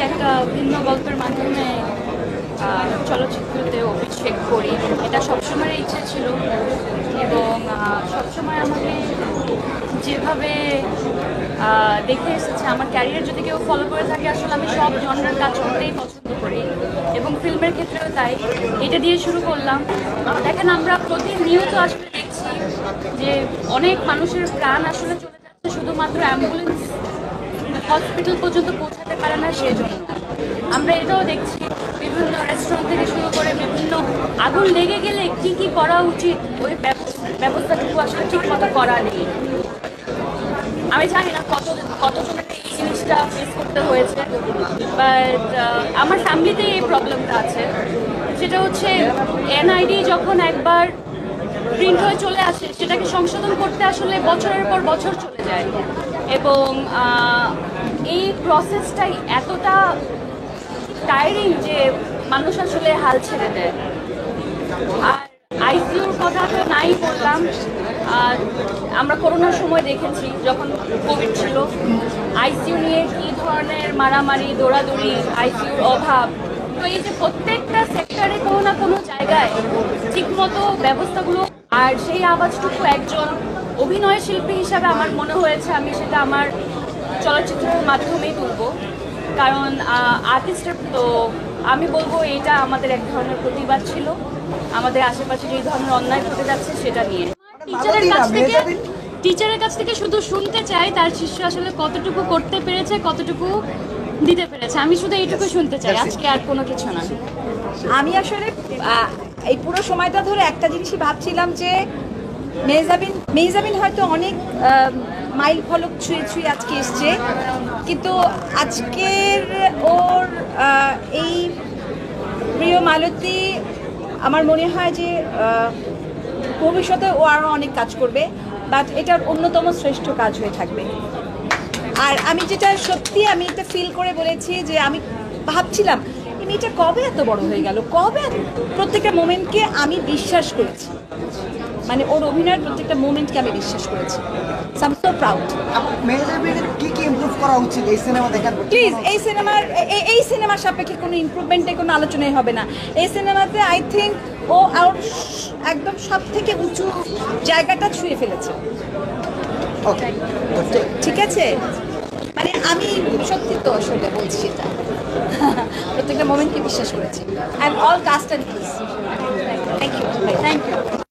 একটা ভিন্ন গল্পের মাধ্যমে চলচ্চিত্রতে অভিষেক করি, এটা সবসময় ইচ্ছে ছিল। এবং সবসময় আমাকে যেভাবে দেখে এসেছে, আমার ক্যারিয়ার যদি কেউ ফলো করে থাকে, আসলে আমি সব জনরার কাজ করতেই পছন্দ করি এবং ফিল্মের ক্ষেত্রেও তাই। এটা দিয়ে শুরু করলাম। দেখেন, আমরা প্রতিনিয়ত আসলে দেখছি যে অনেক মানুষের প্রাণ আসলে চলে যাচ্ছে শুধুমাত্র অ্যাম্বুলেন্স হসপিটাল পর্যন্ত পৌঁছাতে পারে না সেই জন্য। আমরা এটাও দেখছি বিভিন্ন রেস্টুরেন্ট থেকে শুরু করে বিভিন্ন আগুন লেগে গেলে কি কি করা উচিত, ওই ব্যবস্থাটুকু আসলে ঠিক মতো করা নেই। আমি জানি না কতজনের এই জিনিসটা ফেস করতে হয়েছে, বাট আমার ফ্যামিলিতেই এই প্রবলেমটা আছে। সেটা হচ্ছে এনআইডি যখন একবার প্রিন্ট হয়ে চলে আসে, সেটাকে সংশোধন করতে আসলে বছরের পর বছর চলে যায় এবং এই প্রসেসটাই এতটা টায়ারিং যে মানুষ আসলে হাল ছেড়ে দেয়। আর আইসিইউর কথা তো নাই বললাম। আমরা করোনার সময় দেখেছি, যখন কোভিড ছিল, আইসিইউ নিয়ে কী ধরনের মারামারি, দৌড়াদৌড়ি, আইসিইউর অভাব। তো এই যে প্রত্যেকটা সেক্টরে কোনো না কোনো জায়গায় ঠিকমতো ব্যবস্থাগুলো, আর সেই আওয়াজটুকু একজন অভিনয় শিল্পী হিসাবে আমার মনে হয়েছে আমি সেটা আমার চলচ্চিত্রের মাধ্যমেই তুলব। কারণ আর্টিস্টের তো আমি বলবো এটা আমাদের এক ধরনের প্রতিবাদ ছিল, আমাদের আশেপাশে যে ধরনের অন্যায় ঘটে যাচ্ছে সেটা নিয়ে। টিচারের কাছ থেকে শুধু শুনতে চাই তার শিষ্য আসলে কতটুকু করতে পেরেছে, কতটুকু দিতে পেরেছে। আমি শুধু এইটুকু শুনতে চাই, আজকে আর কোনো কিছু না। আমি আসলে এই পুরো সময়টা ধরে একটা জিনিসই ভাবছিলাম যে মেহজাবিন হয়তো অনেক মাইল ফলক ছুঁয়ে ছুঁয়ে আজকে এসছে, কিন্তু আজকের ওর এই প্রিয় মালতী আমার মনে হয় যে ভবিষ্যতে ও আরও অনেক কাজ করবে, বাট এটার অন্যতম শ্রেষ্ঠ কাজ হয়ে থাকবে। আর আমি যেটা সত্যি আমি এটা ফিল করে বলেছি যে আমি ভাবছিলাম এই মেয়েটা কবে এত বড় হয়ে গেল, কবে প্রত্যেকটা মোমেন্টকে আমি বিশ্বাস করেছি, মানে ওর অভিনয়ের প্রত্যেকটা মোমেন্টকে আমি বিশ্বাস করেছি। I am so proud. কি কি ইমপ্রুভ করা উচিত এই সিনেমা দেখার পর? প্লিজ এই সিনেমার সাপেক্ষে কোনো ইমপ্রুভমেন্টে কোনো আলোচনাই হবে না। এই সিনেমাতে আই থিঙ্ক ও আর একদম সব থেকে উঁচু জায়গাটা ছুঁয়ে ফেলেছে। ঠিক আছে, মানে আমি সত্যি তো আসলে বলছি এটা প্রত্যেকটা মোমেন্টকে বিশ্বাস করেছি। And all cast and crew. Thank you.